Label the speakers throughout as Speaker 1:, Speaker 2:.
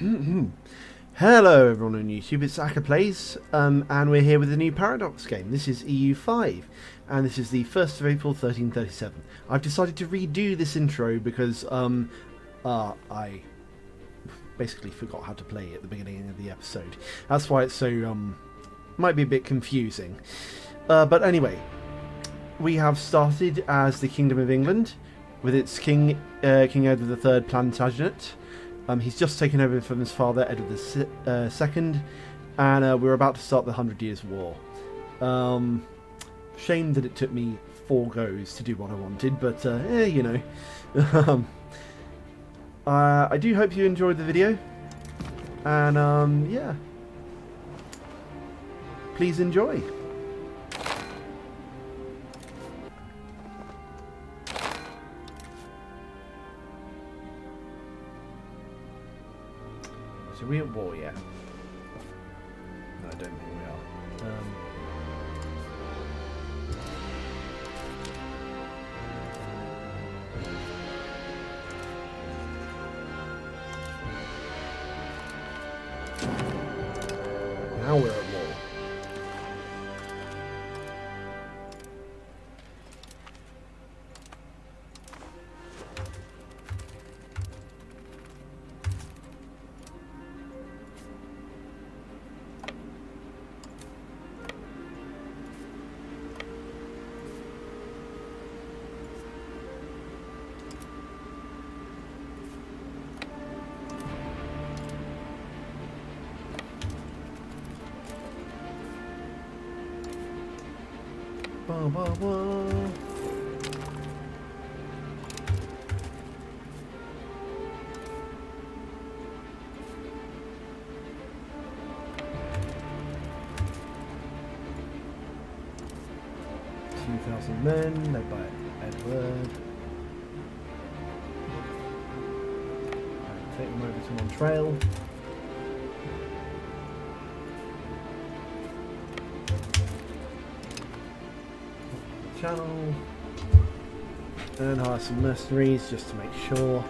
Speaker 1: Hello everyone on YouTube, it's Aka Plays, and we're here with a new Paradox game. This is EU5, and this is the 1st of April 1337. I've decided to redo this intro because I basically forgot how to play at the beginning of the episode. That's why it's so, might be a bit confusing. But anyway, we have started as the Kingdom of England, with its King Edward III Plantagenet. He's just taken over from his father, Edward II, and we're about to start the 100 Years' War. Shame that it took me 4 goes to do what I wanted, but you know. I do hope you enjoyed the video, and yeah, please enjoy. Are we at war yet? No, I don't think we are. Now we're at war. Bah, bah, bah. Men, led by Edward. Take them over to Montreal. Channel. And hire some mercenaries just to make sure.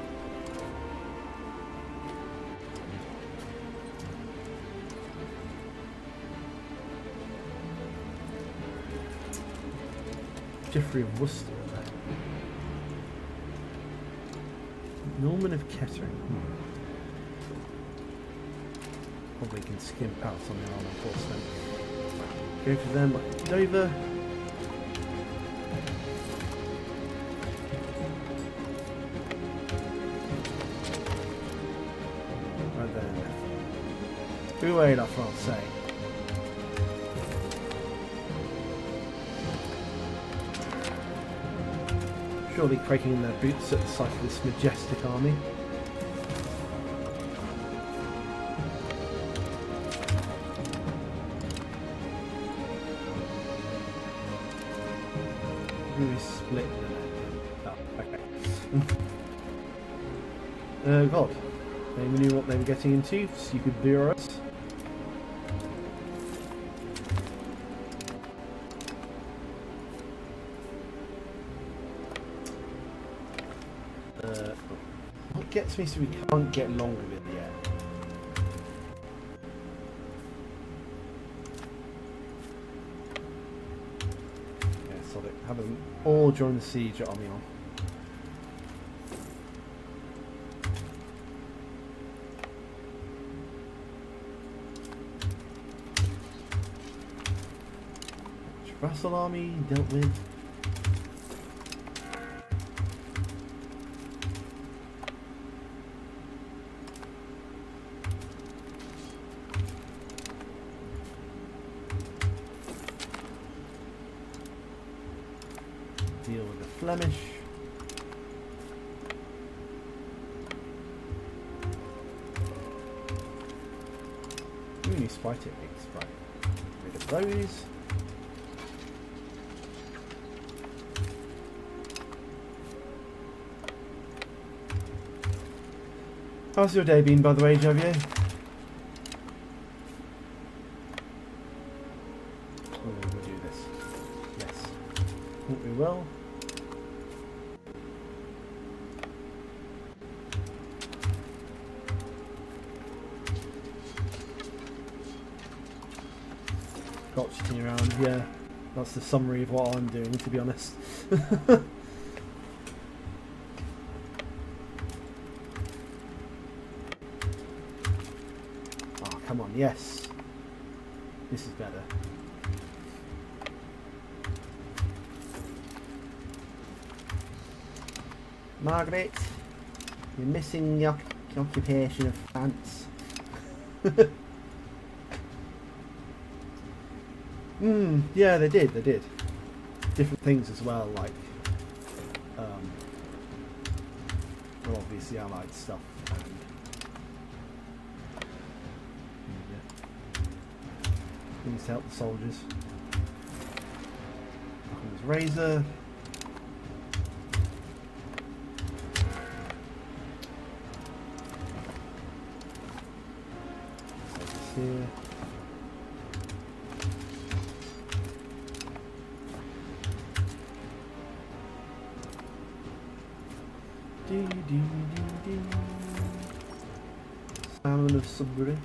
Speaker 1: Geoffrey of Worcester. Norman of Kettering. Probably can skimp out on the armour force then. Go for them like Dover. Right then. Who ain't off, I'll say. Surely cracking in their boots at the sight of this majestic army. Really split. Oh, okay. God. They knew what they were getting into, stupid bureaus. What gets me so we can't get along with it yet? Yeah, solid. Have them all join the siege at Amiens. Vassal army dealt with. Deal with the Flemish. New spy techniques, right. Rid of those. How's your day been, by the way, Javier? Oh, we'll do this. Yes. I think we will. crotcheting around. Yeah, that's the summary of what I'm doing, to be honest. Oh, come on, yes. This is better. Margaret, you're missing the occupation of France. Yeah, they did. Different things as well, like, well, obviously Allied stuff. And things to help the soldiers. There's Razor. Here. Salmon of Sudbury.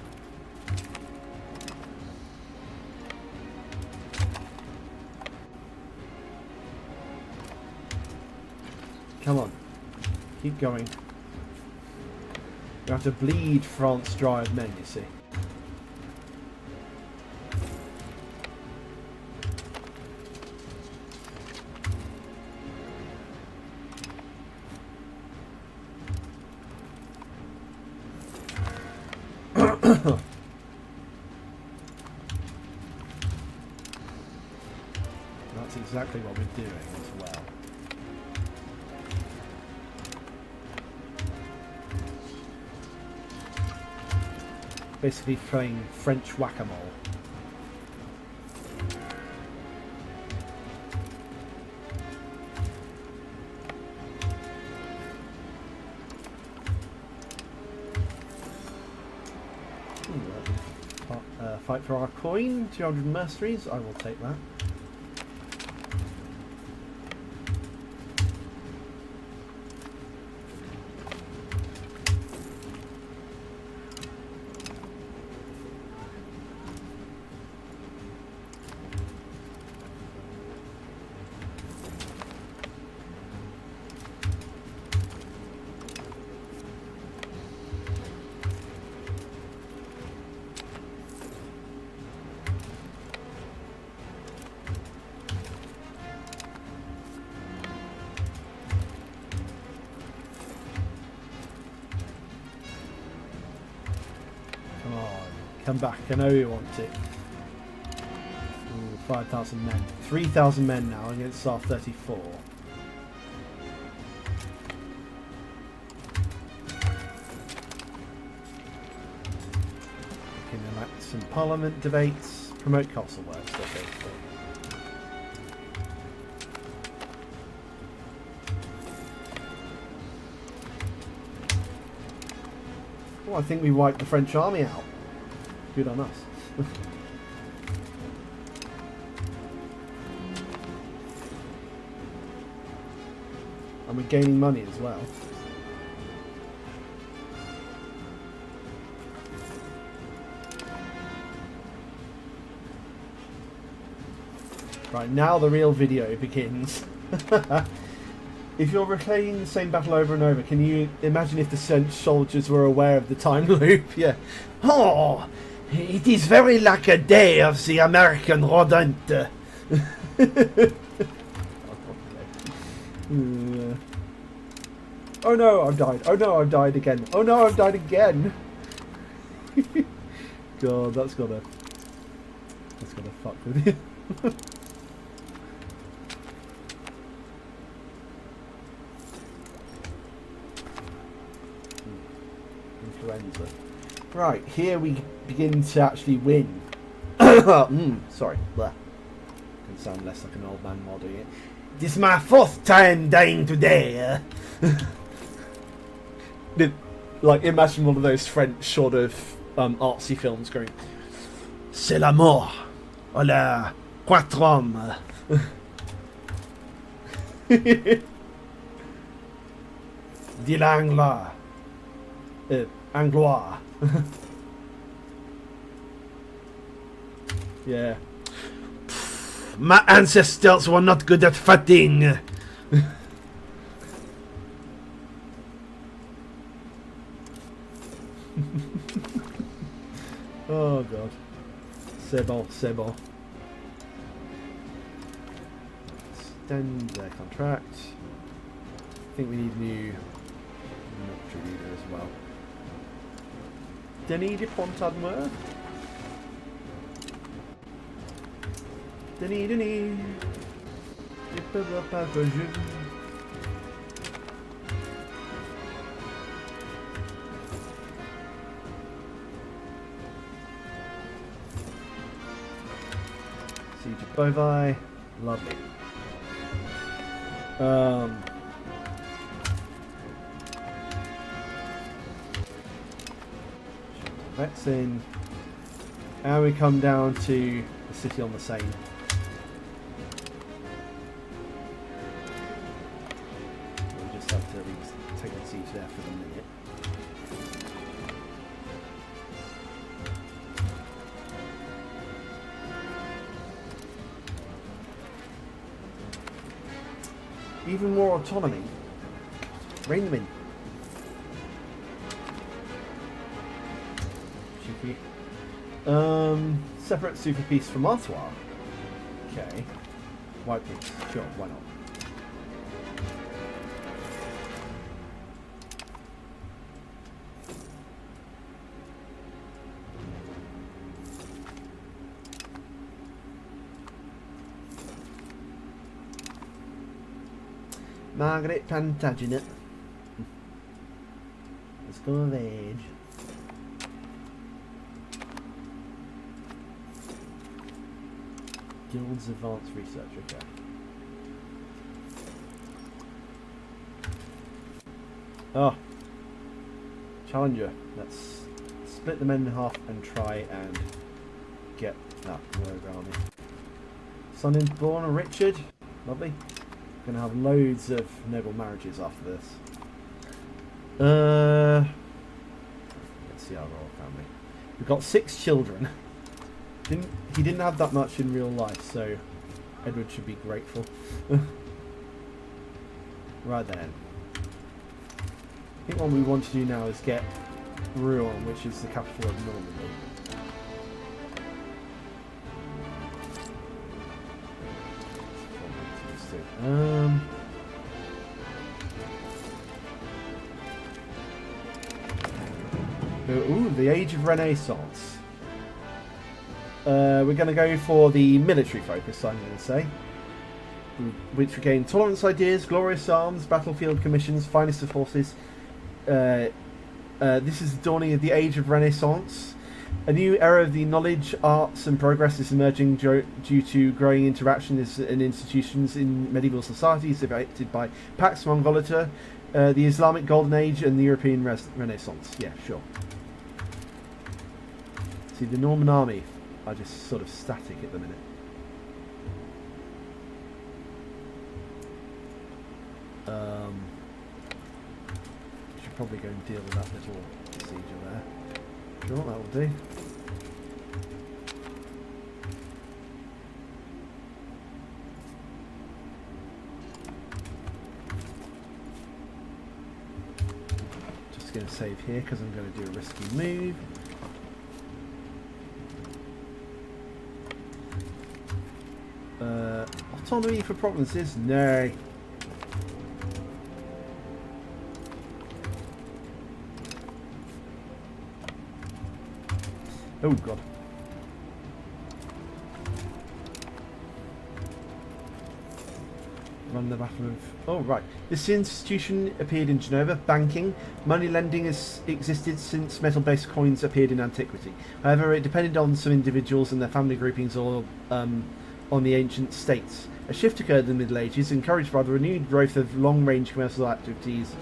Speaker 1: Come on, keep going. You have to bleed France dry of men, you see. That's exactly what we're doing as well. Basically playing French whack-a-mole. Fight for our coin, 200 mercenaries, I will take that. Come back, I know you want it. 5,000 men. 3,000 men now against our 34. We can enact some parliament debates, promote castle works, okay. Well, I think we wiped the French army out. Good on us. And we're gaining money as well. Right, now the real video begins. If you're replaying the same battle over and over, can you imagine if the French soldiers were aware of the time loop? Yeah. Oh! It is very like a day of the American rodent. Oh no, I've died. Oh no, I've died again. Oh no, I've died again. God, that's gotta fuck with you. Influenza. Right, here we begin to actually win. Sorry. Blah. Can sound less like an old man while doing it. This is my fourth time dying today. Like, imagine one of those French sort of artsy films going, C'est la mort. Hola, quatre hommes. De l'anglois. Anglois. Yeah. My ancestors were not good at fighting. Oh god. C'est bon, c'est bon. Extend their contract. I think we need a new military leader as well. Denis de Pontadmer. Denis. Siege of Bovi. Lovely. Vets in. And we come down to the city on the Seine. We'll just have to take a siege there for the minute. Even more autonomy. Rein them in. Cheeky. Separate super piece from Artois. Okay. White piece. Sure, why not? Margaret Plantagenet. Let's go of age. Guild's Advanced Research, okay. Oh. Challenger. Let's split the men in half and try and get that rogue army. Son is born Richard. Lovely. Gonna have loads of noble marriages after this. Let's see our royal family. We've got 6 children. He didn't have that much in real life, so Edward should be grateful. Right then. I think what we want to do now is get Rouen, which is the capital of Normandy. Ooh, the Age of Renaissance. We're going to go for the military focus, I'm going to say. Which regain tolerance ideas, glorious arms, battlefield commissions, finest of horses. This is the dawning of the Age of Renaissance. A new era of the knowledge, arts and progress is emerging due to growing interactions and institutions in medieval societies affected by Pax Mongolica, the Islamic Golden Age and the European Renaissance. Yeah, sure. See, the Norman army are just sort of static at the minute. Should probably go and deal with that little procedure there. Sure, that will do. Just going to save here because I'm going to do a risky move. Autonomy for provinces? No. Oh god. Run the battle of... Oh right. This institution appeared in Geneva. Banking. Money lending has existed since metal-based coins appeared in antiquity. However, it depended on some individuals and their family groupings or on the ancient states. A shift occurred in the Middle Ages, encouraged by the renewed growth of long-range commercial activities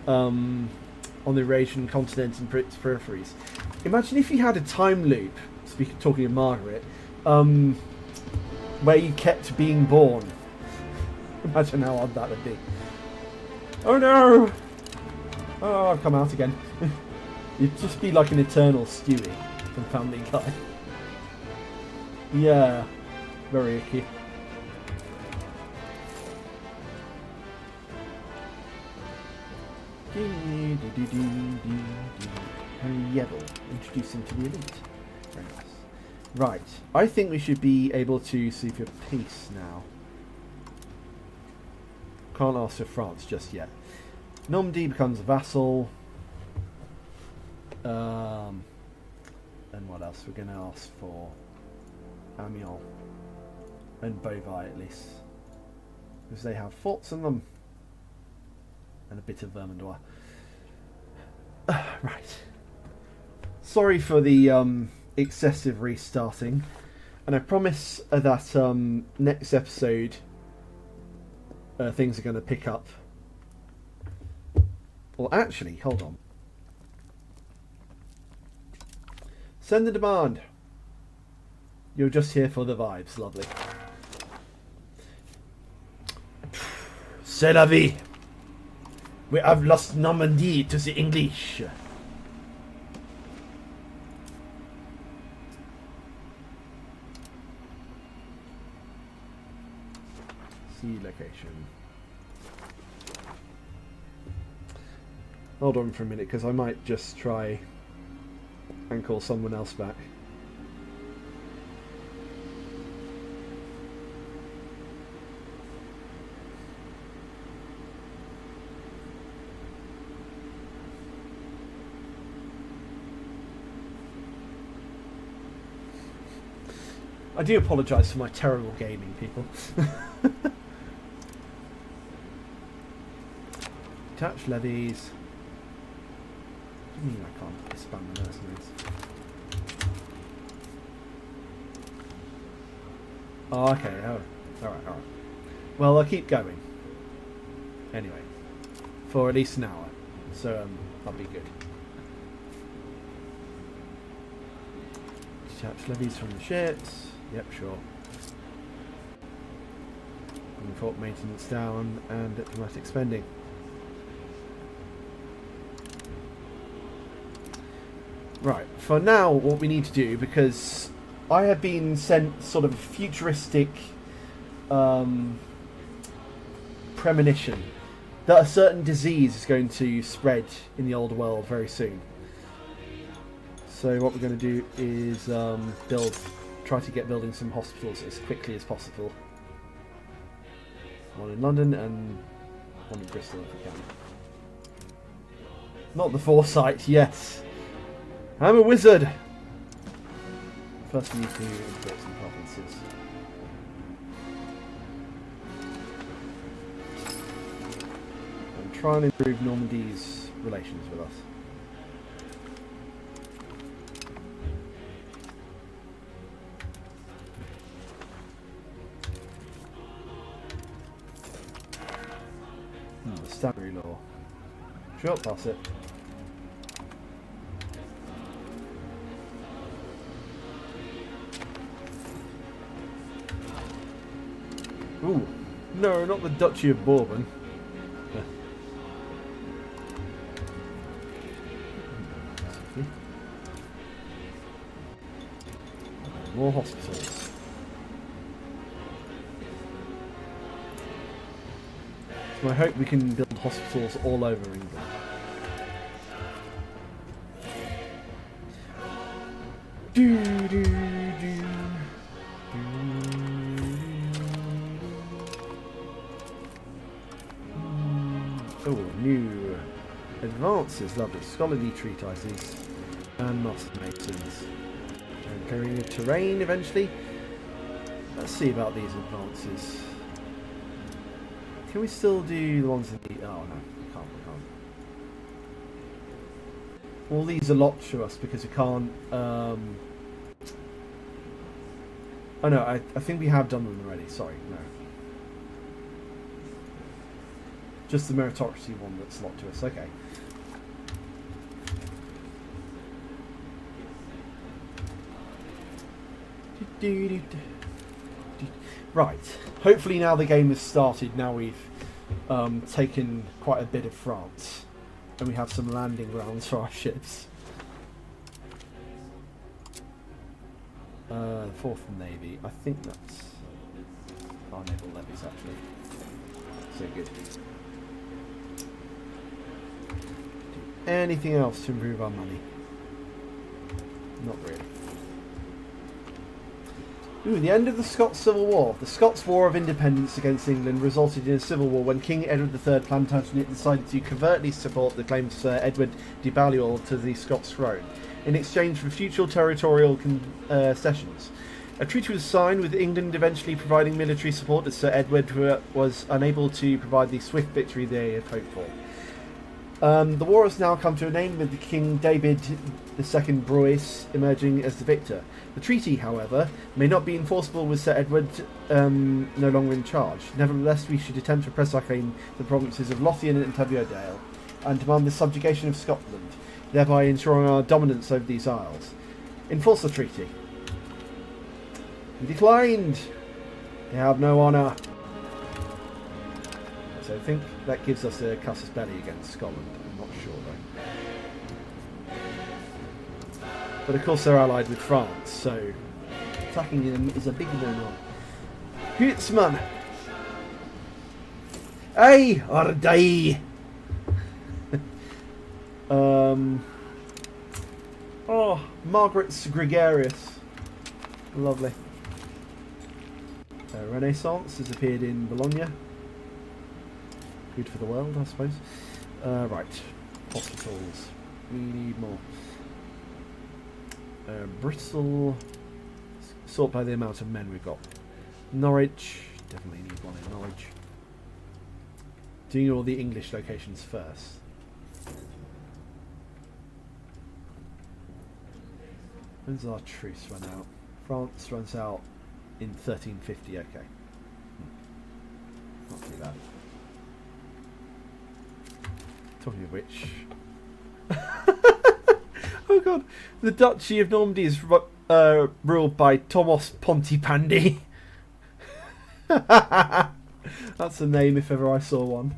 Speaker 1: on the Eurasian continent and its peripheries. Imagine if you had a time loop, talking of Margaret, where you kept being born. Imagine how odd that would be. Oh no! Oh, I've come out again. You'd just be like an eternal Stewie from Family Guy. Yeah, very icky. Henry Yevel, introducing to the elite. Very nice. Right, I think we should be able to see for peace now. Can't ask for France just yet. Normandy becomes a vassal. And what else? We're going to ask for Amiens and Beauvais at least, because they have forts in them, and a bit of Vermandois. Right. Sorry for the excessive restarting, and I promise that next episode things are going to pick up. Well, actually, hold on. Send the demand. You're just here for the vibes. Lovely. C'est la vie. We have lost Normandy to the English. See location. Hold on for a minute, because I might just try and call someone else back. I do apologise for my terrible gaming, people. Detach levies. What do you mean I can't expand the mercenaries? Oh, okay. Oh, alright. Well, I'll keep going. Anyway. For at least an hour. So, that'll be good. Detach levies from the ships. Yep, sure. Bring fort maintenance down and diplomatic spending. Right, for now what we need to do, because I have been sent sort of a futuristic premonition that a certain disease is going to spread in the old world very soon. So what we're going to do is try to get building some hospitals as quickly as possible. One in London and one in Bristol if we can. Not the foresight, yes. I'm a wizard! First we need to import some provinces. And try and improve Normandy's relations with us. Statutory law. Sure, pass it. Ooh, no, not the Duchy of Bourbon. More hospitals. So I hope we can build hospitals all over England. Oh, new advances, lovely. Scholarly treatises and master masons. And clearing the terrain eventually. Let's see about these advances. Can we still do the ones in the... Oh, no. We can't. All these are locked to us because we can't... Oh, no. I think we have done them already. Sorry. No. Just the meritocracy one that's locked to us. Okay. Right. Hopefully now the game has started. Now we've taken quite a bit of France. And we have some landing grounds for our ships. Fourth Navy. I think that's our naval levies actually. So good. anything else to improve our money? Not really. Ooh, the end of the Scots Civil War. The Scots War of Independence against England resulted in a civil war when King Edward III Plantagenet decided to covertly support the claims of Sir Edward de Balliol to the Scots throne, in exchange for future territorial concessions. A treaty was signed, with England eventually providing military support as Sir Edward was unable to provide the swift victory they had hoped for. The war has now come to an end, with the King David II Bruce emerging as the victor. The treaty, however, may not be enforceable with Sir Edward no longer in charge. Nevertheless, we should attempt to press our claim to the provinces of Lothian and Teviotdale and demand the subjugation of Scotland, thereby ensuring our dominance over these isles. Enforce the treaty. We declined. They have no honour. So I think that gives us a casus belli against Scotland. I'm not sure though. But of course they're allied with France, so attacking them is a big no-no. Huitzman! Aye or die! Oh, Margaret's Gregarious. Lovely. Renaissance has appeared in Bologna. Good for the world, I suppose. Right. Hospitals. We need more. Bristol. Sort by the amount of men we've got. Norwich. Definitely need one in Norwich. Doing all the English locations first. When's our truce run out? France runs out in 1350. Okay. Not too bad. Talking of which... oh god. The Duchy of Normandy is ruled by Thomas Pontypandy. That's a name if ever I saw one.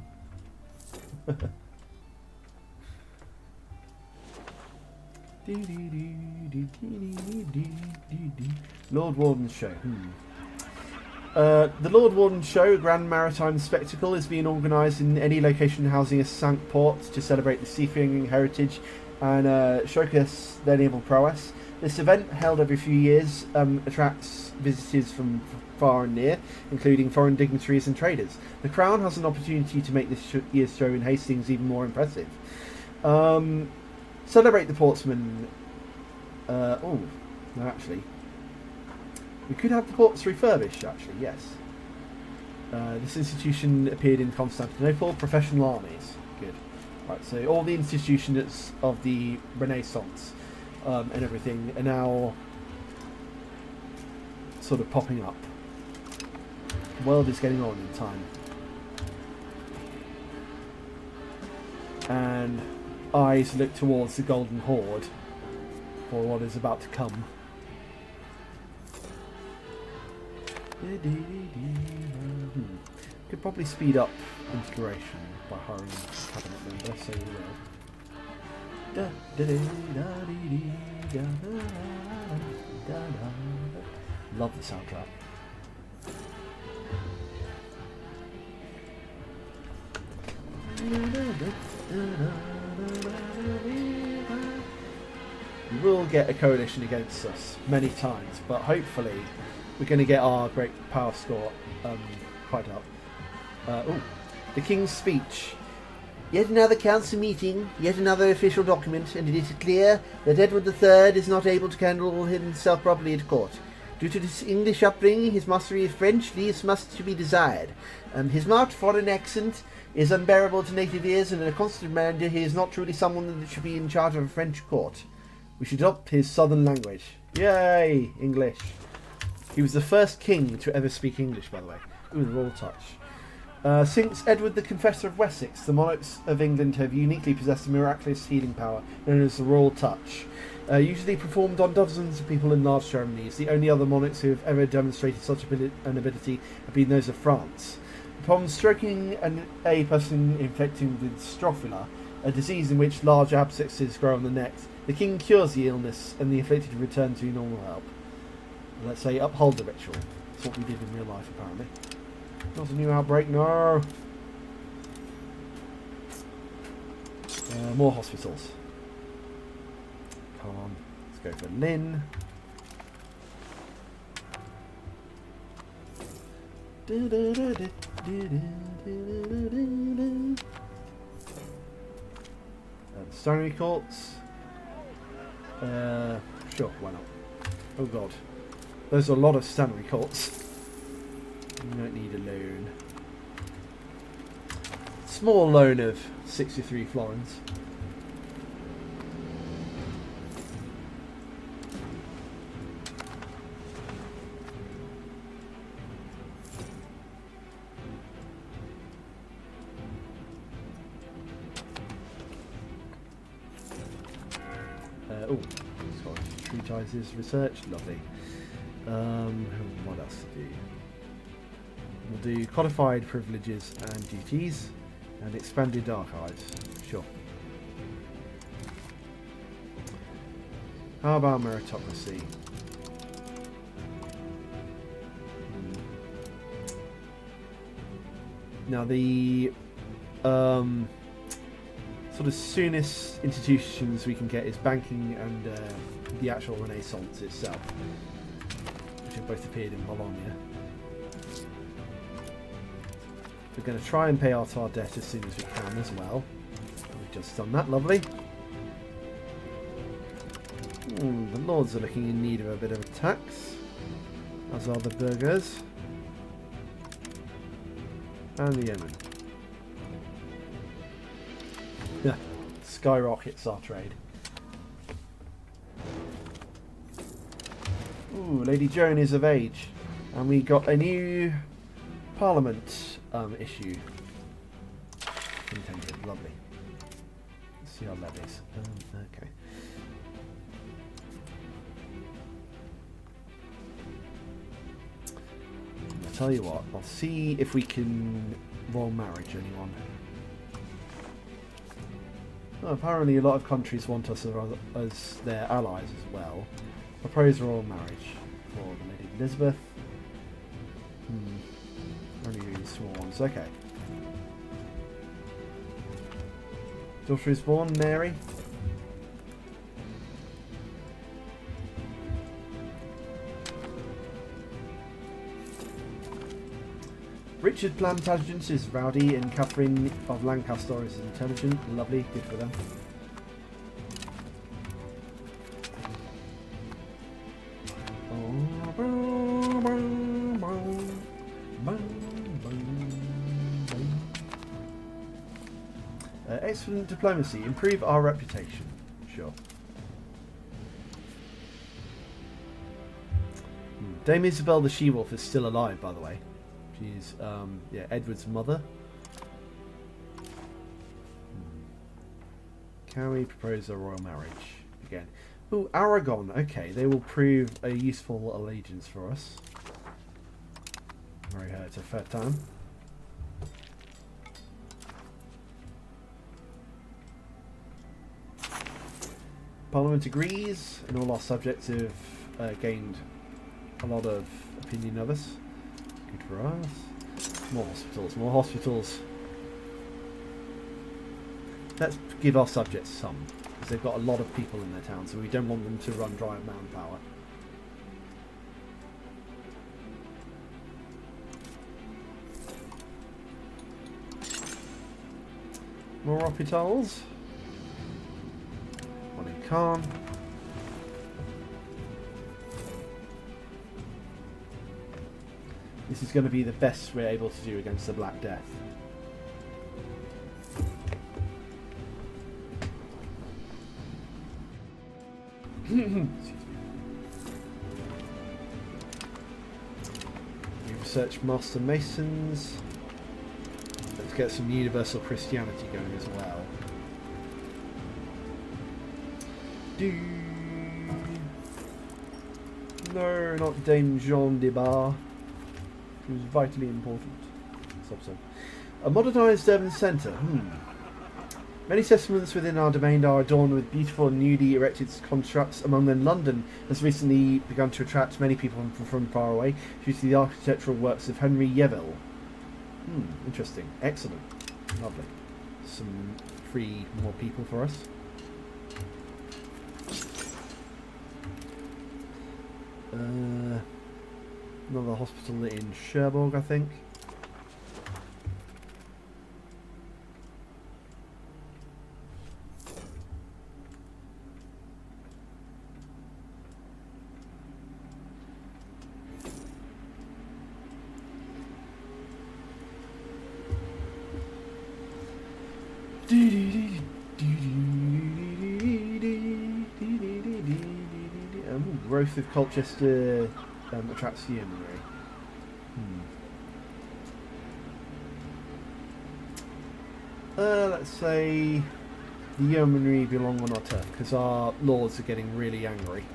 Speaker 1: Lord Warden's Show. The Lord Warden Show, a grand maritime spectacle, is being organised in any location housing a Cinque Port to celebrate the seafaring heritage and showcase their naval prowess. This event, held every few years, attracts visitors from far and near, including foreign dignitaries and traders. The Crown has an opportunity to make this year's show in Hastings even more impressive. Celebrate the portsmen. Oh, no, actually. We could have the ports refurbished, actually, yes. This institution appeared in Constantinople. Professional armies. Good. Right, so all the institutions of the Renaissance and everything are now sort of popping up. The world is getting on in time. And eyes look towards the Golden Horde for what is about to come. Could probably speed up integration by hiring a cabinet member, so we will. Love the soundtrack. We will get a coalition against us many times, but hopefully we're going to get our great power score quite up. The King's Speech. Yet another council meeting, yet another official document, and it is clear that Edward III is not able to handle himself properly at court. Due to his English upbringing, his mastery of French leaves much to be desired. His marked foreign accent is unbearable to native ears, and in a constant reminder he is not truly someone that should be in charge of a French court. We should adopt his southern language. Yay! English. He was the first king to ever speak English, by the way. Ooh, the royal touch. Since Edward the Confessor of Wessex, the monarchs of England have uniquely possessed a miraculous healing power known as the royal touch. Usually performed on dozens of people in large ceremonies, the only other monarchs who have ever demonstrated such an ability have been those of France. Upon stroking a person infected with strophyla, a disease in which large abscesses grow on the neck, the king cures the illness and the afflicted return to normal health. Let's say uphold the ritual. That's what we did in real life, apparently. Not a new outbreak, no! More hospitals. Come on, let's go for Lynn. Stony Courts. Sure, why not? Oh god. There's a lot of Stanley Courts. You don't need a loan. Small loan of 63 florins. Oh, sorry. Treatises, research, lovely. What else to do? We'll do codified privileges and duties, and expanded archives. Sure. How about meritocracy? Now the sort of soonest institutions we can get is banking and the actual Renaissance itself, which have both appeared in Bologna. We're going to try and pay out our debt as soon as we can as well. We've just done that, lovely. The lords are looking in need of a bit of a tax, as are the burghers and the yeomen. Yeah, skyrockets our trade. Ooh, Lady Joan is of age, and we got a new Parliament issue. Contended, lovely. Let's see our levies. Okay. I'll tell you what, I'll see if we can royal marriage anyone. Well, apparently a lot of countries want us as their allies as well. Propose royal marriage for the Lady Elizabeth. Only really small ones, okay. Daughter is born, Mary. Richard Plantagenet is rowdy and Catherine of Lancaster is intelligent. Lovely, good for them. Excellent diplomacy, improve our reputation. Sure. Dame Isabel the She-Wolf is still alive, by the way. She's, yeah, Edward's mother. Can we propose a royal marriage again? Ooh, Aragon. Okay, they will prove a useful allegiance for us. Marry her to Fertan. Parliament agrees, and all our subjects have gained a lot of opinion of us. Good for us. More hospitals, more hospitals. Let's give our subjects some, because they've got a lot of people in their town, so we don't want them to run dry of manpower. More hospitals. One in Caen. This is going to be the best we're able to do against the Black Death. Excuse me. We research Master Masons. Let's get some universal Christianity going as well. No, not Dame Jean de Bar. She was vitally important. A modernised urban centre. Many settlements within our domain are adorned with beautiful newly erected constructs. Among them, London has recently begun to attract many people from far away due to the architectural works of Henry Yeville. Interesting. Excellent. Lovely. Some free more people for us. Another hospital in Cherbourg, I think. Growth of Colchester attracts the yeomanry. Let's say the yeomanry belong on our turf because our lords are getting really angry.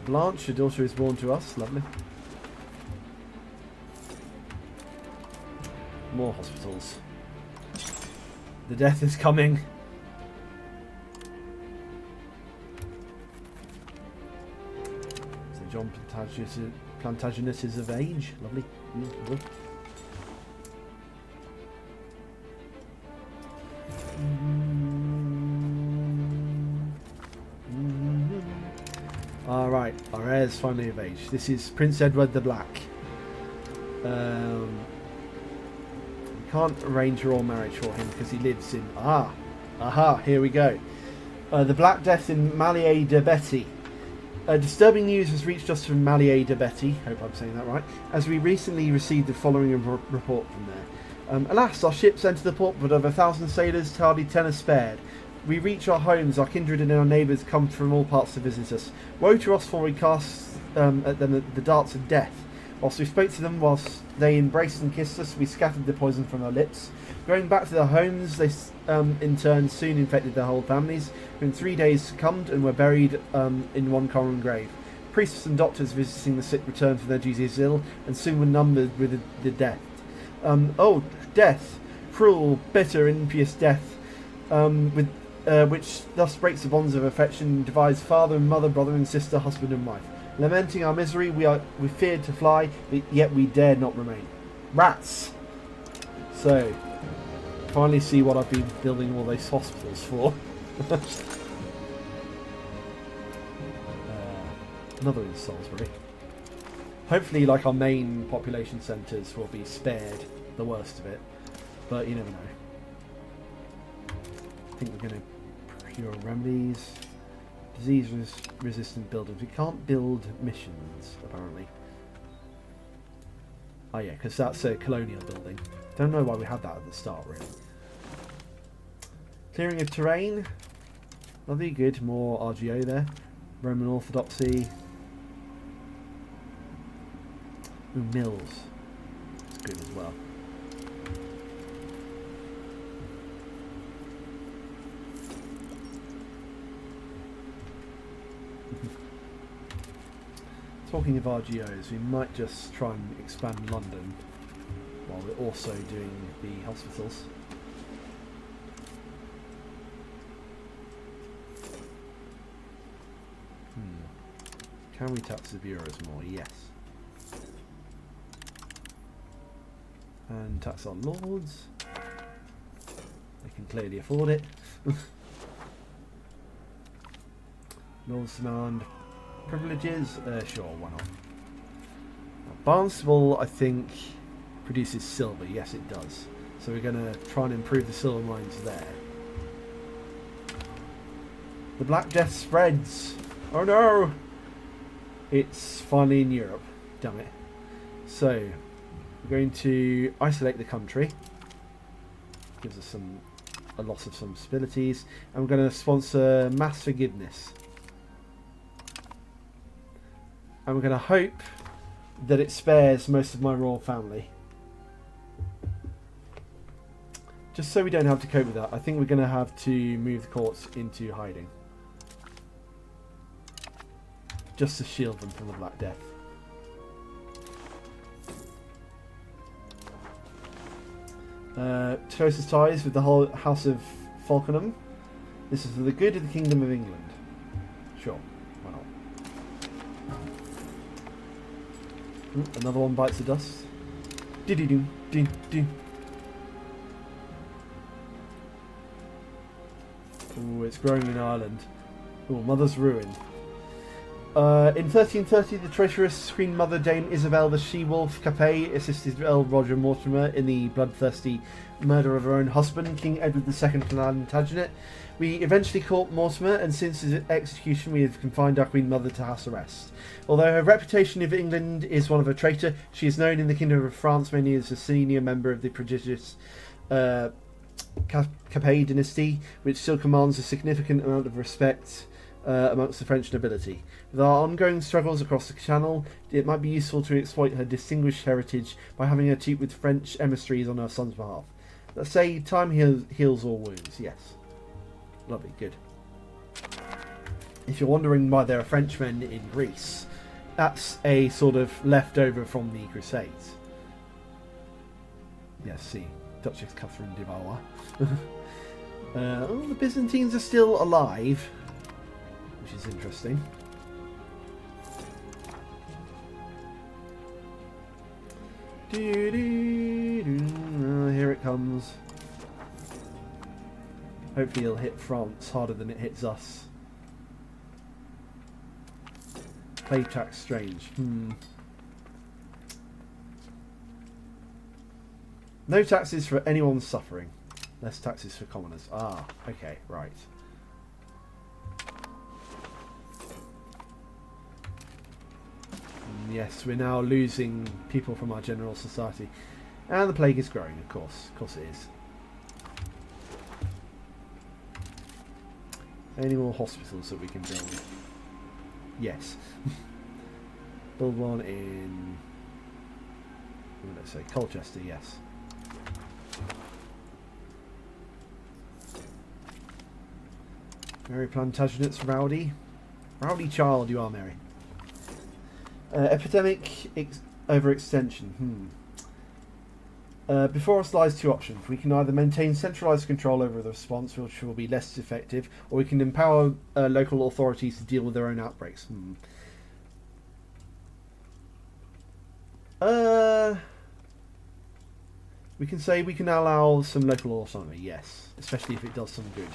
Speaker 1: Blanche, your daughter is born to us. Lovely. More hospitals. The death is coming. St. John Plantagenet is of age. Lovely. Lovely. Alright, our heir is finally of age. This is Prince Edward the Black. We can't arrange a royal marriage for him because he lives in... Aha, here we go. The Black Death in Mallier de Betty. Disturbing news has reached us from Mallier de Betty, hope I'm saying that right, as we recently received the following report from there. Alas, our ships entered the port, but of 1,000 sailors, hardly 10 are spared. We reach our homes, our kindred and our neighbours come from all parts to visit us. Woe to us, for we cast at them the darts of death. Whilst we spoke to them, whilst they embraced and kissed us, we scattered the poison from our lips. Going back to their homes, they in turn soon infected their whole families, who in 3 days succumbed and were buried in one common grave. Priests and doctors visiting the sick returned from their duties ill, and soon were numbered with the death. Oh, death! Cruel, bitter, impious death, which thus breaks the bonds of affection, divides father and mother, brother and sister, husband and wife. Lamenting our misery, we feared to fly, but yet we dared not remain. Rats! So, finally see what I've been building all those hospitals for. Another in Salisbury. Hopefully, like our main population centres will be spared the worst of it, but you never know. I think we're going to procure remedies. Disease-resistant buildings. We can't build missions, apparently. Oh yeah, because that's a colonial building. Don't know why we had that at the start, really. Clearing of terrain. Lovely, good. More RGO there. Roman Orthodoxy. Ooh, mills. That's good as well. Talking of RGOs, we might just try and expand London while we're also doing the hospitals. Can we tax the bureaus more? Yes. And tax our lords. They can clearly afford it. Lords demand privileges? Sure, why not? Barnstable, I think, produces silver. Yes, it does. So we're going to try and improve the silver mines there. The Black Death spreads. Oh no! It's finally in Europe. Damn it. So, we're going to isolate the country. Gives us a loss of some stabilities. And we're going to sponsor mass forgiveness. And we're going to hope that it spares most of my royal family. Just so we don't have to cope with that, I think we're going to have to move the courts into hiding. Just to shield them from the Black Death. Closest ties with the whole House of Falkenham. This is for the good of the Kingdom of England. Sure, why not? Another one bites the dust. Do-do-do, do-do. Ooh, it's growing in Ireland. Ooh, Mother's Ruin. In 1330, the traitorous Queen Mother Dame Isabel the She-Wolf Capet assisted Earl Roger Mortimer in the bloodthirsty murder of her own husband, King Edward II Plantagenet. We eventually caught Mortimer, and since his execution we have confined our Queen Mother to house arrest. Although her reputation in England is one of a traitor, she is known in the Kingdom of France mainly as a senior member of the prodigious Capet dynasty, which still commands a significant amount of respect amongst the French nobility. With our ongoing struggles across the Channel, it might be useful to exploit her distinguished heritage by having her treat with French emissaries on her son's behalf. Let's say time heals all wounds. Yes. Lovely, good. If you're wondering why there are Frenchmen in Greece, that's a sort of leftover from the Crusades. Yes, see. Duchess Catherine de Valois. Oh, the Byzantines are still alive, which is interesting. Here it comes. Hopefully it'll hit France harder than it hits us. Play tax strange. No taxes for anyone suffering. Less taxes for commoners. Ah, okay, right. Yes, we're now losing people from our general society. And the plague is growing, of course. Of course it is. Any more hospitals that we can build? Yes. Build one in... let's say Colchester, yes. Mary Plantagenet's rowdy. Rowdy child you are, Mary. Epidemic overextension. Before us lies two options. We can either maintain centralised control over the response, which will be less effective, or we can empower local authorities to deal with their own outbreaks. We can say we can allow some local autonomy, yes. Especially if it does some good.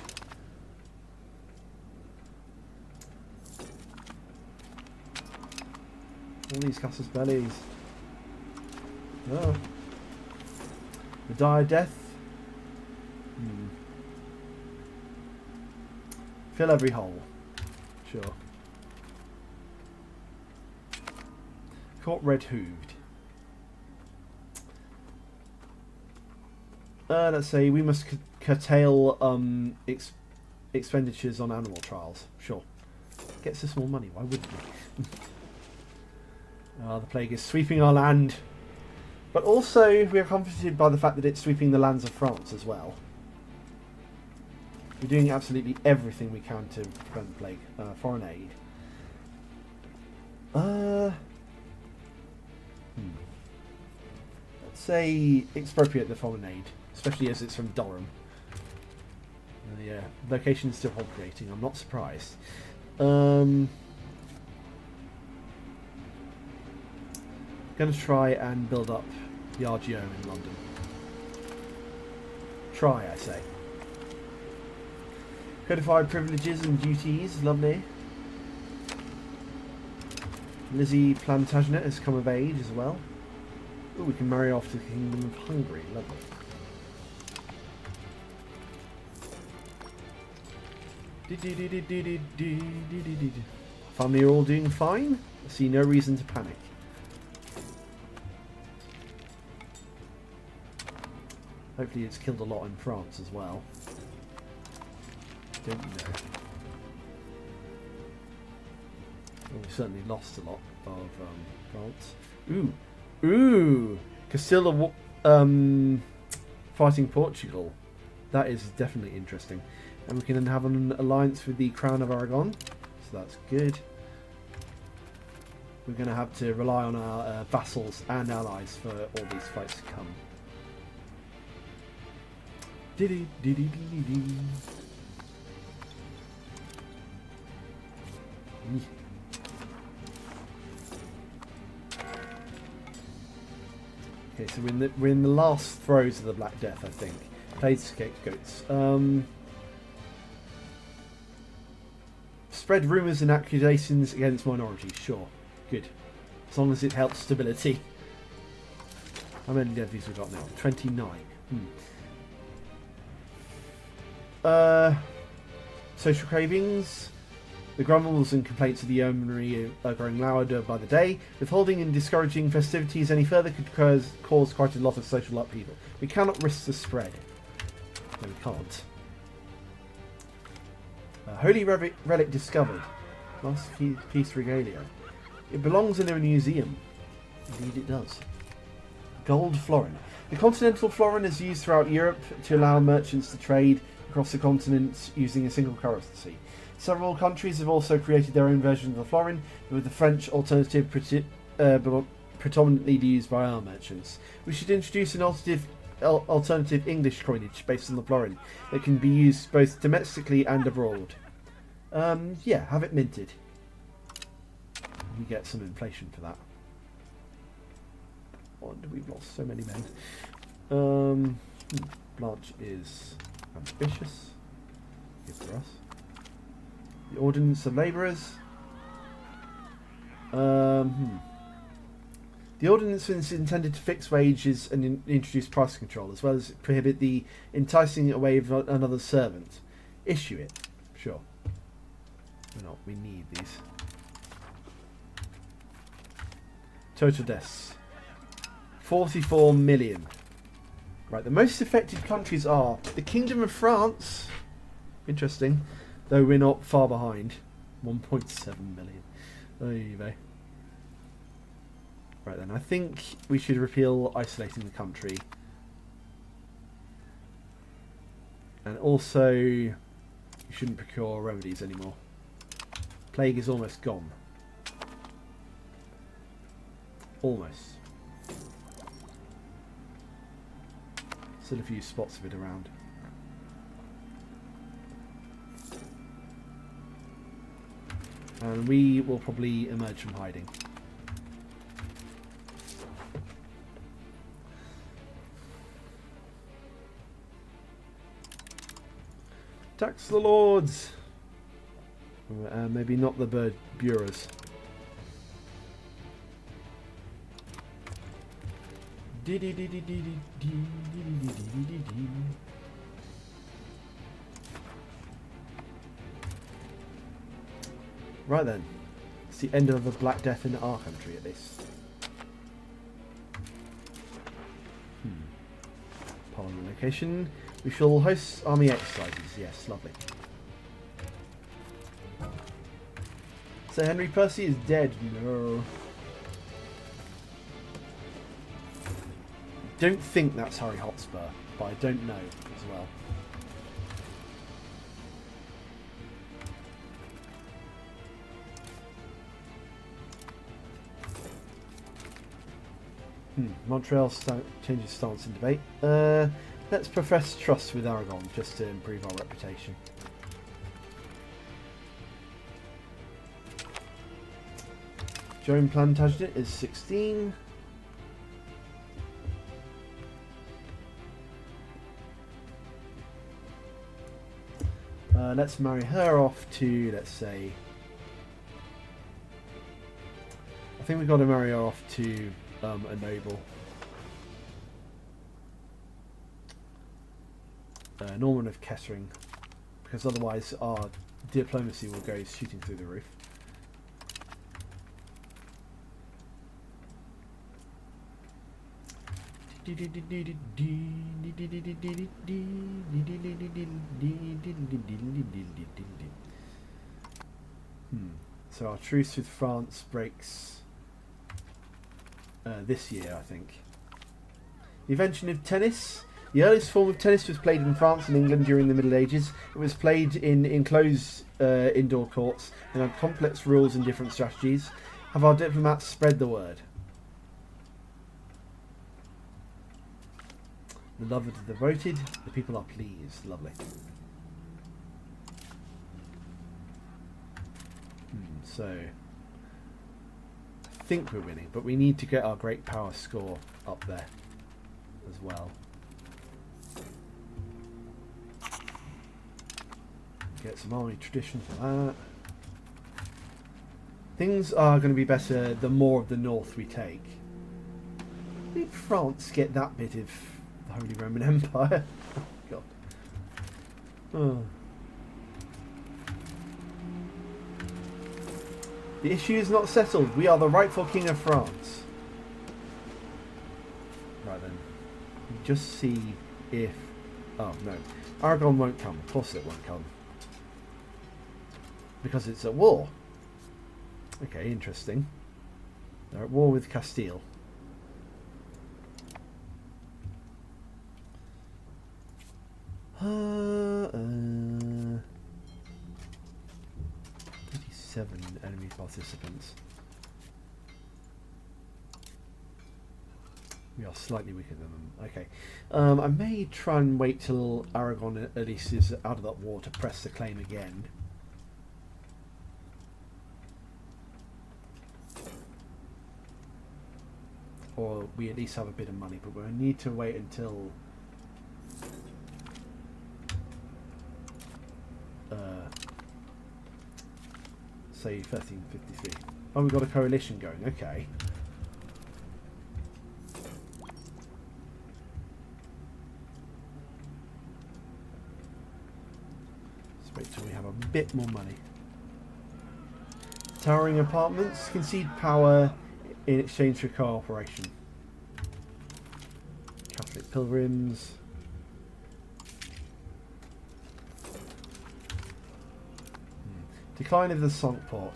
Speaker 1: All these casus bellis. Oh. The dire death. Fill every hole. Sure. Caught red-hooved. Let's say we must curtail expenditures on animal trials. Sure. Gets us more money. Why wouldn't we? The plague is sweeping our land. But also, we are comforted by the fact that it's sweeping the lands of France as well. We're doing absolutely everything we can to prevent the plague. Foreign aid. Let's say expropriate the foreign aid, especially as it's from Durham. The location is still populating, I'm not surprised. Going to try and build up the RGO in London. Try, I say. Codified privileges and duties, lovely. Lizzie Plantagenet has come of age as well. Ooh, we can marry off to the Kingdom of Hungary, lovely. Family are all doing fine. I see no reason to panic. Hopefully it's killed a lot in France as well. Don't know. Well, we certainly lost a lot of France. Ooh! Castilla fighting Portugal. That is definitely interesting. And we can have an alliance with the Crown of Aragon. So that's good. We're going to have to rely on our vassals and allies for all these fights to come. Okay, so we're in the last throes of the Black Death, I think. Played scapegoats. Spread rumours and accusations against minorities. Sure. Good. As long as it helps stability. How many levies we got now? 29. Social cravings. The grumbles and complaints of the yeomanry are growing louder by the day. Withholding and discouraging festivities any further could cause quite a lot of social upheaval. We cannot risk the spread. No, we can't. Holy relic discovered. Last piece regalia. It belongs in a museum. Indeed it does. Gold florin. The continental florin is used throughout Europe to allow merchants to trade across the continent using a single currency. Several countries have also created their own version of the florin, with the French alternative predominantly used by our merchants. We should introduce an alternative English coinage based on the florin that can be used both domestically and abroad. Yeah, have it minted. We get some inflation for that. And we've lost so many men. Blanche is ambitious. Good for us. The Ordinance of Labourers. The ordinance is intended to fix wages and introduce price control, as well as prohibit the enticing away of another servant. Issue it. Sure. We're not. We need these. Total deaths. 44 million. Right, the most affected countries are the Kingdom of France. Interesting. Though we're not far behind. 1.7 million. There you go. Right then, I think we should repeal isolating the country. And also, you shouldn't procure remedies anymore. Plague is almost gone. Almost. Still a few spots of it around. And we will probably emerge from hiding. Tax the lords! Maybe not the bird bureaus. Right then, it's the end of the Black Death in our country at least. Parliament location. We shall host army exercises. Yes, lovely. So Henry Percy is dead. No. Don't think that's Harry Hotspur, but I don't know as well. Montreal changes stance in debate. Let's profess trust with Aragon just to improve our reputation. Joan Plantagenet is 16. Let's marry her off to, let's say... I think we've got to marry her off to a noble. Norman of Kettering. Because otherwise our diplomacy will go shooting through the roof. So our truce with France breaks this year, I think. The invention of tennis. The earliest form of tennis was played in France and England during the Middle Ages. It was played in enclosed indoor courts and had complex rules and different strategies. Have our diplomats spread the word? The love of the devoted, the people are pleased. Lovely. So, I think we're winning, but we need to get our great power score up there as well. Get some army tradition for that. Things are going to be better the more of the north we take. Did France get that bit of the Holy Roman Empire? Oh, God. Oh. The issue is not settled. We are the rightful king of France. Right then. Just see if... Oh, no. Aragon won't come. Of course it won't come. Because it's at war. Okay, interesting. They're at war with Castile. Uh, 37 enemy participants. We are slightly weaker than them. Okay. I may try and wait till Aragon at least is out of that war to press the claim again. Or we at least have a bit of money, but we'll need to wait until say 1353. Oh, we've got a coalition going, okay. Let's wait till we have a bit more money. Towering apartments, concede power in exchange for cooperation. Catholic pilgrims. Decline of the Cinque Port.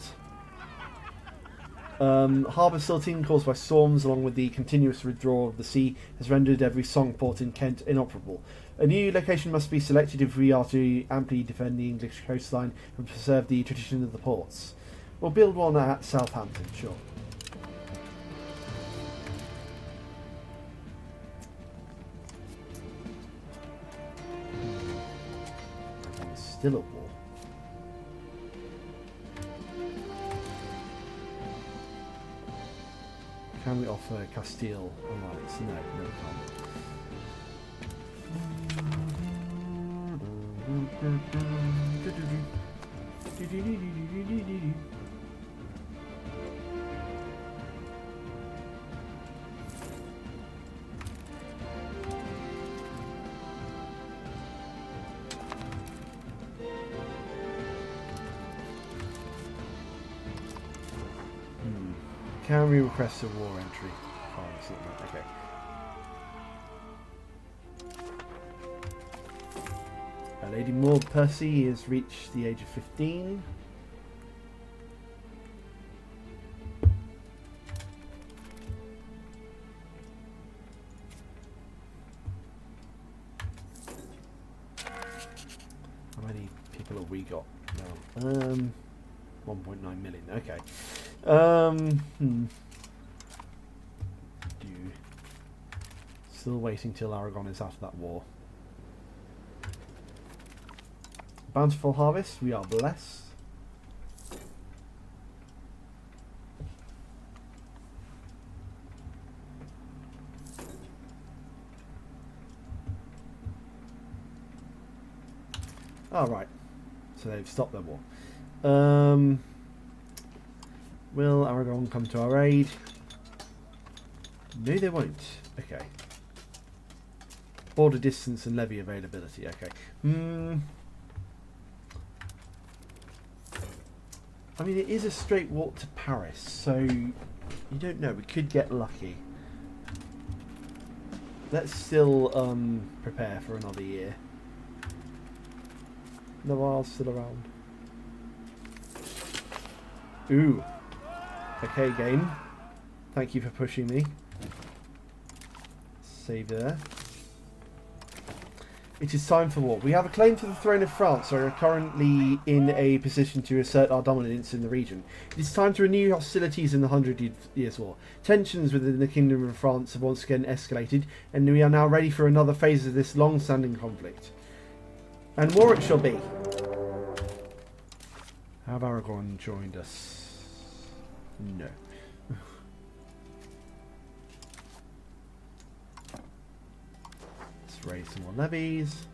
Speaker 1: Harbour silting caused by storms along with the continuous withdrawal of the sea has rendered every Cinque Port in Kent inoperable. A new location must be selected if we are to amply defend the English coastline and preserve the tradition of the ports. We'll build one at Southampton, sure. Still at war. Can we offer Castile alliance? No, we can't. Can we request a war entry? Oh, it's not that. Okay. Lady Maud Percy has reached the age of 15. How many people have we got now? 1.9 million. Okay. Still waiting till Aragon is out of that war. Bountiful harvest, we are blessed. Oh, right. So they've stopped their war. Will Aragon come to our aid? No, they won't. Okay. Border distance and levy availability. Okay. I mean, it is a straight walk to Paris, so you don't know. We could get lucky. Let's still prepare for another year. Navarre's still around. Ooh. Okay, game. Thank you for pushing me. Save there. It is time for war. We have a claim to the throne of France, so we are currently in a position to assert our dominance in the region. It is time to renew hostilities in the 100 Years' War. Tensions within the Kingdom of France have once again escalated, and we are now ready for another phase of this long-standing conflict. And war it shall be. Have Aragon joined us? No. Let's raise some more levies.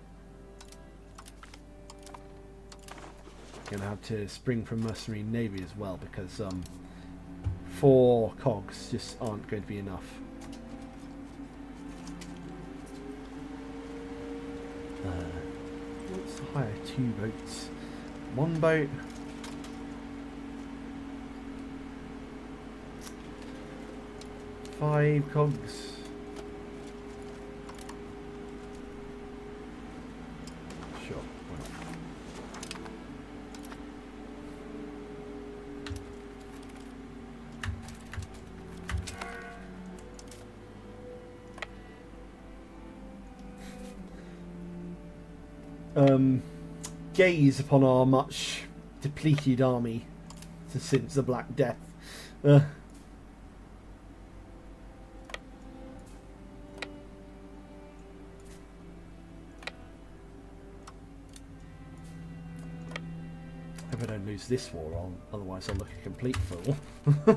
Speaker 1: Gonna have to spring from mercenary navy as well because 4 cogs just aren't going to be enough. Let's hire 2 boats. 1 boat. Five cogs. Sure. Why not? Gaze upon our much depleted army since the Black Death. Hope I don't lose this war, otherwise I'll look a complete fool. And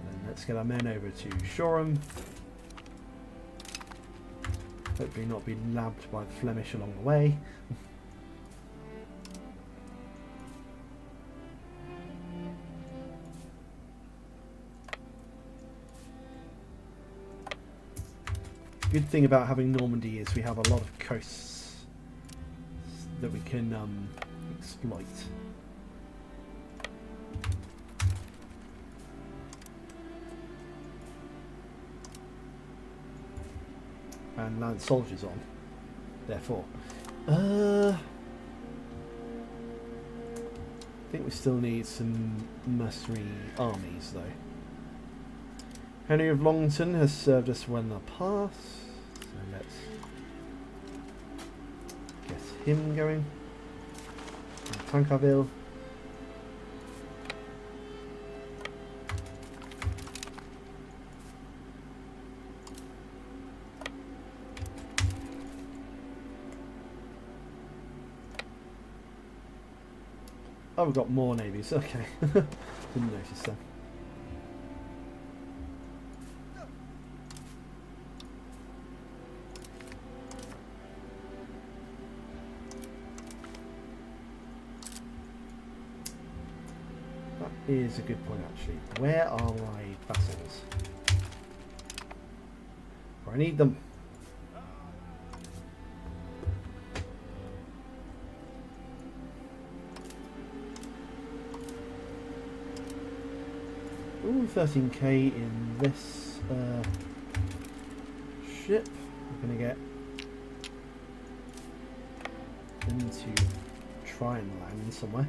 Speaker 1: then let's get our men over to Shoreham. Hopefully not be nabbed by the Flemish along the way. Good thing about having Normandy is we have a lot of coasts that we can exploit. And land soldiers on. Therefore, I think we still need some mercenary armies, though. Henry of Longton has served us well in the past, so let's get him going. Tankerville. Oh, we've got more navies. Okay. Didn't notice that. That is a good point, actually. Where are my vassals? Where I need them. Ooh, 13k in this ship. We're going to get into try and land somewhere.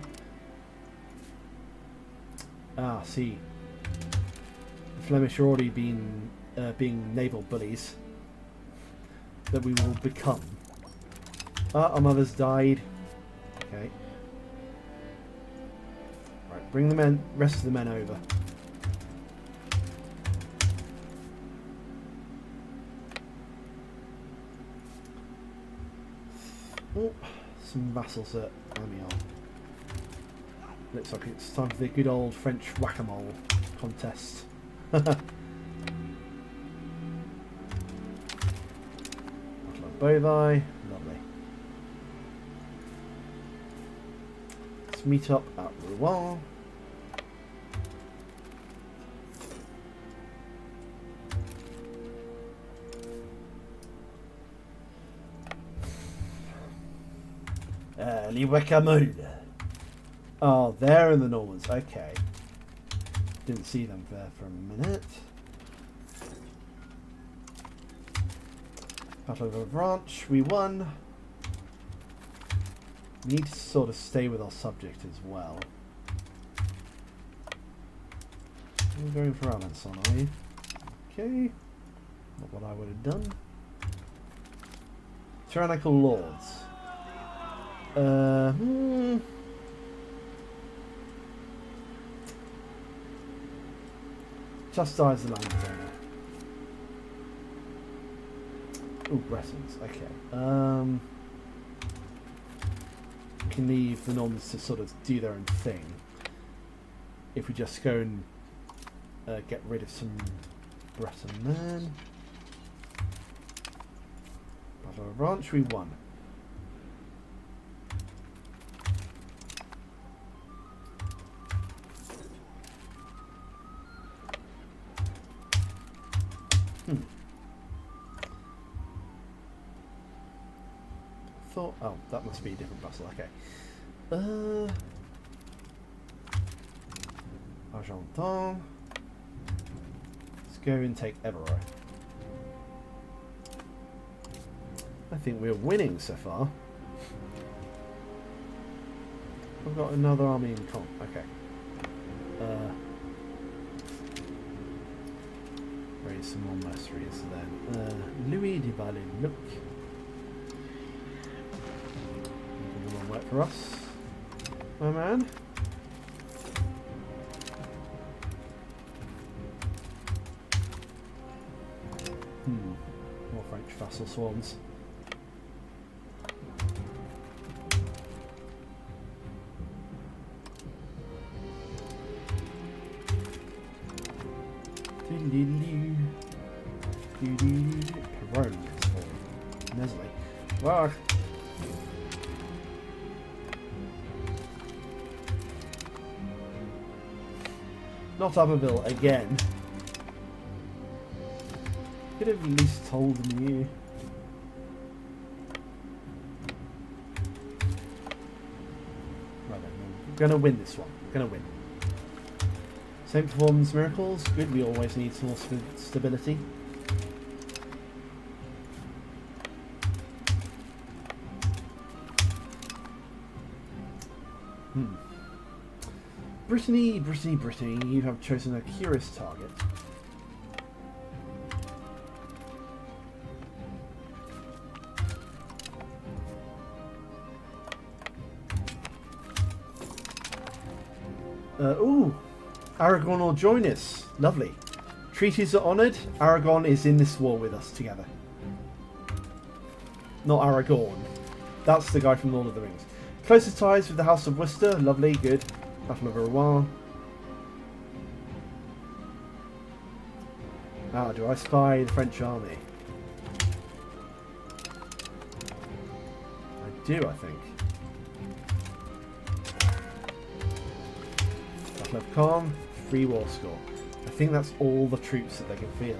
Speaker 1: Ah, see. The Flemish are already being naval bullies that we will become. Ah, our mother's died. Okay. Right, bring the rest of the men over. Oh, some vassals at Amiens. Looks like it's time for the good old French whack-a-mole contest. Battle of Beauvais, lovely. Let's meet up at Rouen. Les whack-a-mole. Oh, they're in the Normans. Okay. Didn't see them there for a minute. Battle of Avranches, we won. We need to sort of stay with our subject as well. You're going for Alençon, are you? Okay. Not what I would have done. Tyrannical Lords. Chastise the landowner. Ooh, Bretons. Okay. We can leave the Normans to sort of do their own thing. If we just go and get rid of some Breton men. Battle of Avranches, we won. thought... Oh, that must be a different vessel, okay. Argentan. Let's go and take Evero. I think we're winning so far. I've got another army in comp, okay. Raise some more mercenaries then. Louis de Valley-Luc. Doing more work for us, my man. More French vassal swarms. Perone is for Nestle. Wow. Not Abbeville again. Could have at least told them you. Right then, we're gonna win this one. We're gonna win. Same performance miracles. Good. We always need some more stability. Brittany, Brittany, Brittany, you have chosen a curious target. Ooh, Aragon will join us. Lovely. Treaties are honoured. Aragon is in this war with us together. Not Aragorn. That's the guy from Lord of the Rings. Closer ties with the House of Worcester. Lovely, good. Battle of Rouen. Ah, do I spy the French army? I do, I think. Battle of Caen, free war score. I think that's all the troops that they can field.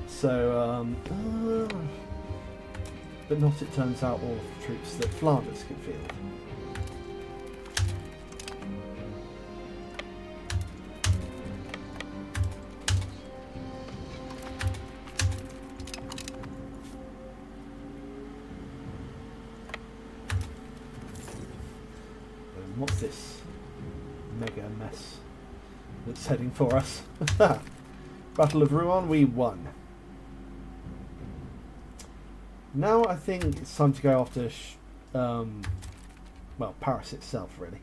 Speaker 1: So, but not, it turns out, all of the troops that Flanders can field. What's this mega mess that's heading for us? Battle of Rouen, we won. Now I think it's time to go after, well, Paris itself, really.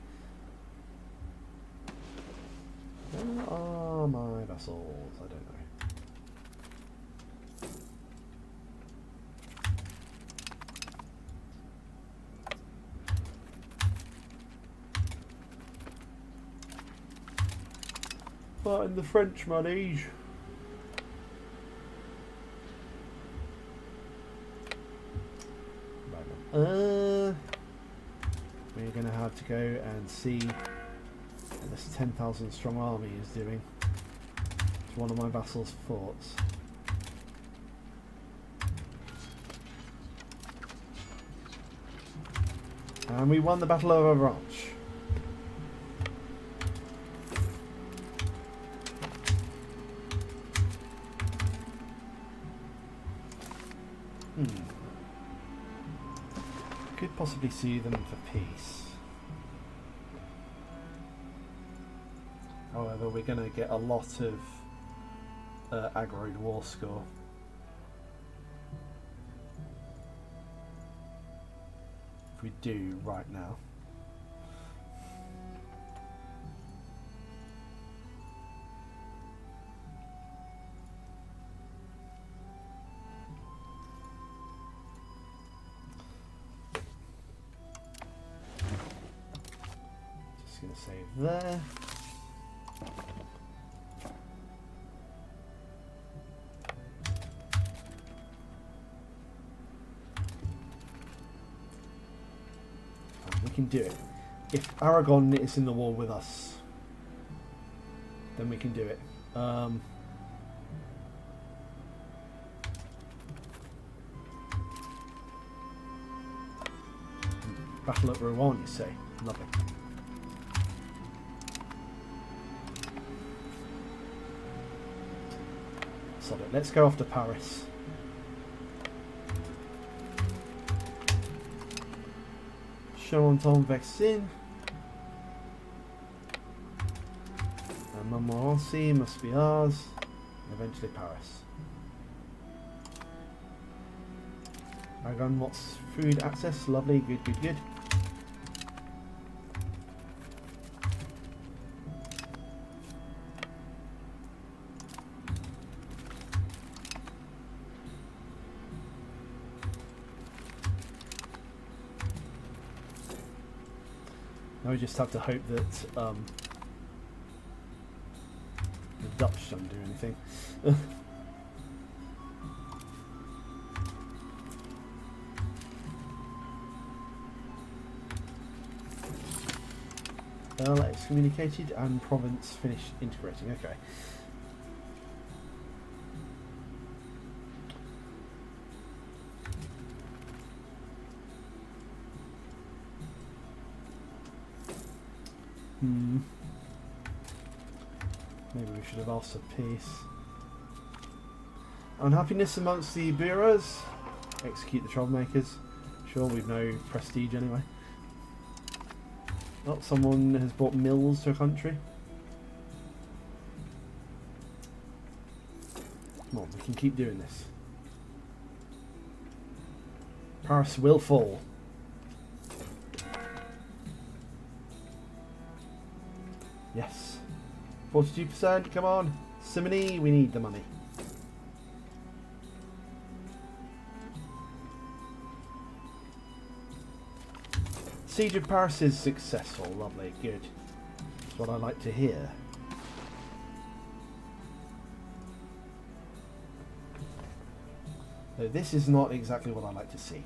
Speaker 1: Where are my vassals? I don't know. In the French money. We're gonna have to go and see what this 10,000 strong army is doing to one of my vassals' forts. And we won the Battle of Avranches. Could possibly sue them for peace. However, we're going to get a lot of aggroed war score. If we do right now. Going to save there. And we can do it. If Aragon is in the war with us, then we can do it. Battle at Rouen, you say? Lovely. Sod it. Let's go off to Paris. Charenton Vexin. And Montmorency must be ours. And eventually Paris. Aragon wants food access. Lovely. Good, good, good. Now we just have to hope that the Dutch don't do anything. Earl excommunicated and province finished integrating. Okay. Maybe we should have asked for peace. Unhappiness amongst the bureaus. Execute the troublemakers. Sure, we've no prestige anyway. Oh, someone has brought mills to a country. Come on, we can keep doing this. Paris will fall. Yes. 42%, come on. Simony, we need the money. Siege of Paris is successful. Lovely, good. That's what I like to hear. So this is not exactly what I like to see.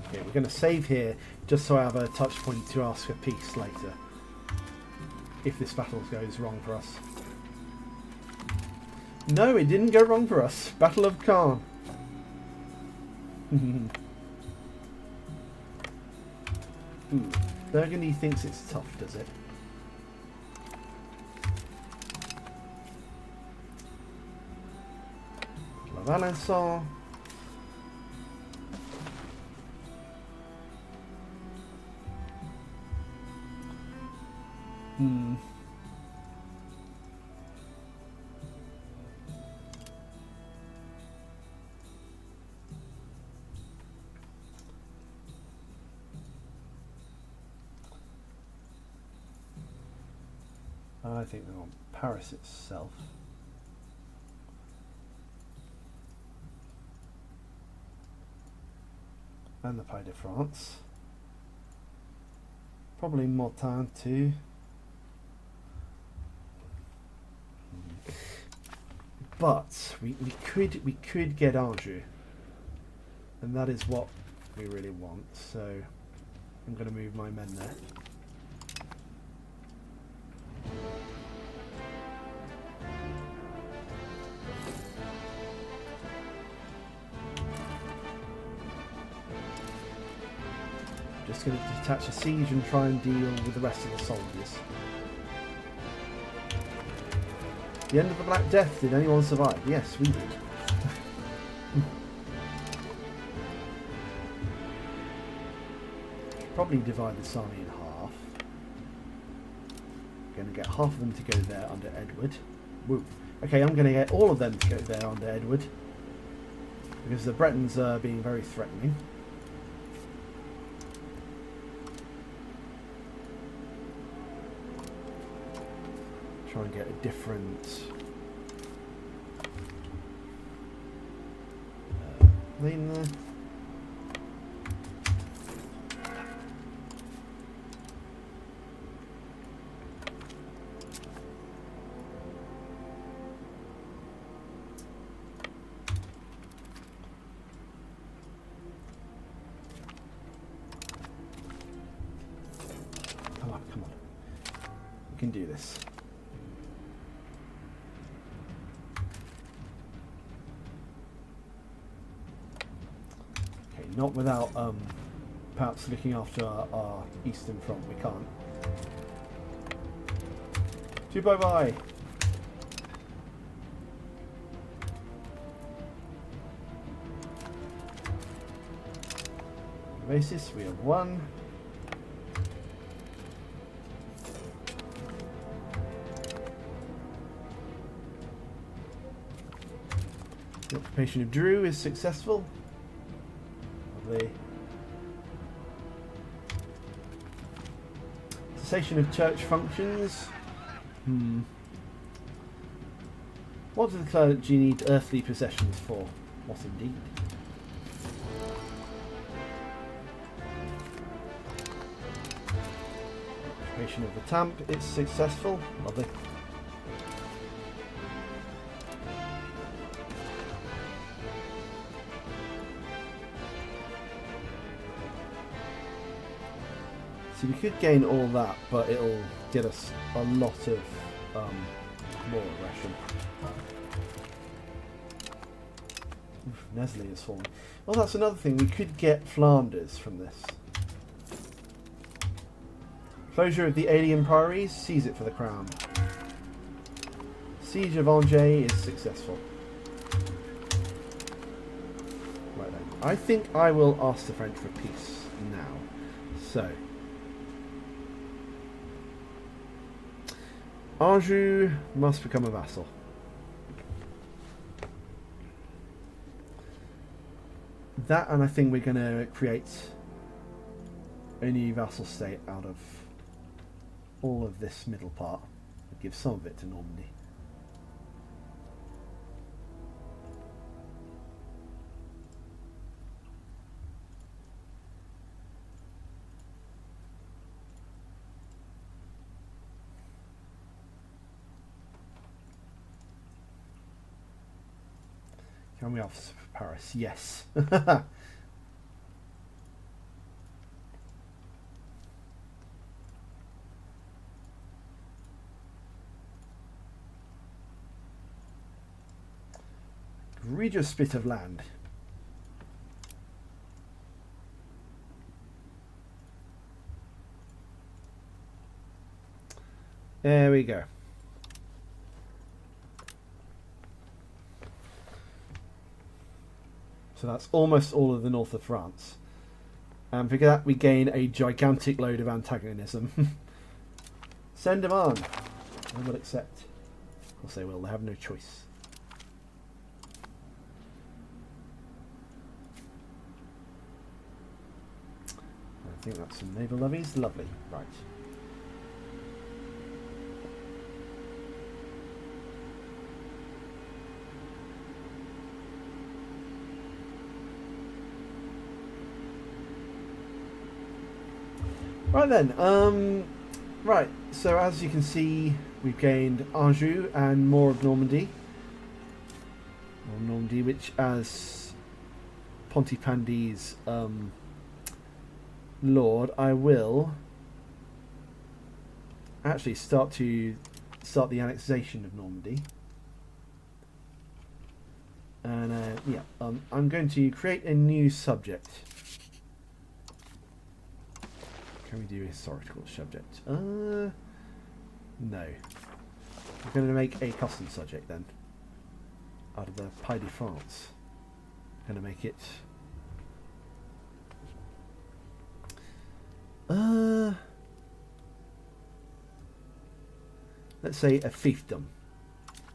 Speaker 1: Okay, we're going to save here just so I have a touch point to ask for peace later. If this battle goes wrong for us. No, it didn't go wrong for us. Battle of Caen. Ooh, Burgundy thinks it's tough, does it? La Valençon. I think we want Paris itself. And the Pays de France. Probably Mortain too. But we could get Anjou. And that is what we really want. So I'm going to move my men there. Just going to detach a siege and try and deal with the rest of the soldiers. The end of the Black Death, did anyone survive? Yes, we did. Probably divide this army in half. Going to get half of them to go there under Edward. Woo. Okay, I'm going to get all of them to go there under Edward. Because the Bretons are being very threatening. Try and get a different lane there. Come on, come on. can do this. Okay, not without perhaps looking after our eastern front. We can't. Bye-bye. Basis, we have one. The occupation of Drew is successful. Lovely. Cessation of church functions. What do the clergy need earthly possessions for? What indeed? Occupation of the Tamp, it's successful. Lovely. So we could gain all that, but it'll get us a lot of more aggression. Oof, Nestle has fallen. Well, that's another thing. We could get Flanders from this. Closure of the alien priories, seize it for the crown. Siege of Angers is successful. Right then. I think I will ask the French for peace now. So. Anjou must become a vassal. That, and I think we're going to create a new vassal state out of all of this middle part. We'll give some of it to Normandy. Can we offer Paris? Yes. Egregious bit of land. There we go. So that's almost all of the north of France. And for that we gain a gigantic load of antagonism. Send them on. They will accept. Of course they will, they have no choice. I think that's some naval levies. Lovely. Right. Right then, right, so as you can see, we've gained Anjou and more of Normandy. More Normandy, which as Pontypandy's lord, I will actually start the annexation of Normandy. And yeah, I'm going to create a new subject. Can we do a historical subject? No. We're going to make a custom subject then. Out of the Pays de France. Going to make it... let's say a fiefdom.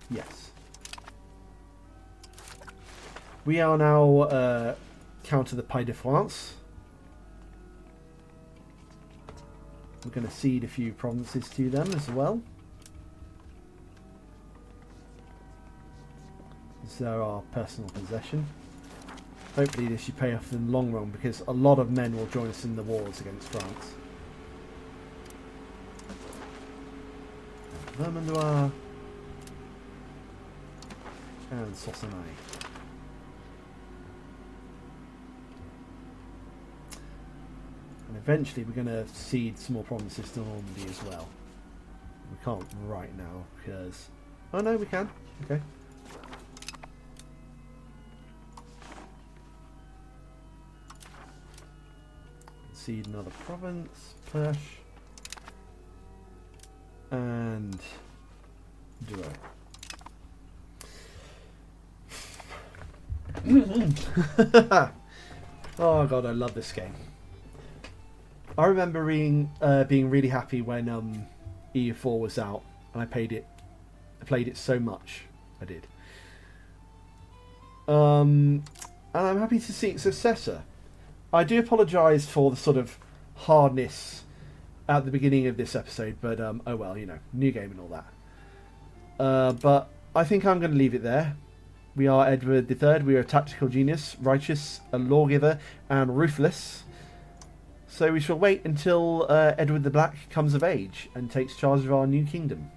Speaker 1: Yes. We are now Count of the Pays de France. We're going to cede a few provinces to them as well. As they're our personal possession. Hopefully this should pay off in the long run, because a lot of men will join us in the wars against France. Vermandois and Soissonnais. And eventually we're going to cede some more provinces to Normandy as well. We can't right now because... Oh no, we can. Okay. Concede another province. Push. And... Duo. Oh god, I love this game. I remember being really happy when EU4 was out, and I played it so much. I did. And I'm happy to see its successor. I do apologise for the sort of hardness at the beginning of this episode, but oh well, you know, new game and all that. But I think I'm going to leave it there. We are Edward III. We are a tactical genius, righteous, a lawgiver, and ruthless. So we shall wait until Edward the Black comes of age and takes charge of our new kingdom.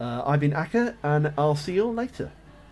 Speaker 1: I've been Akka, and I'll see you all later.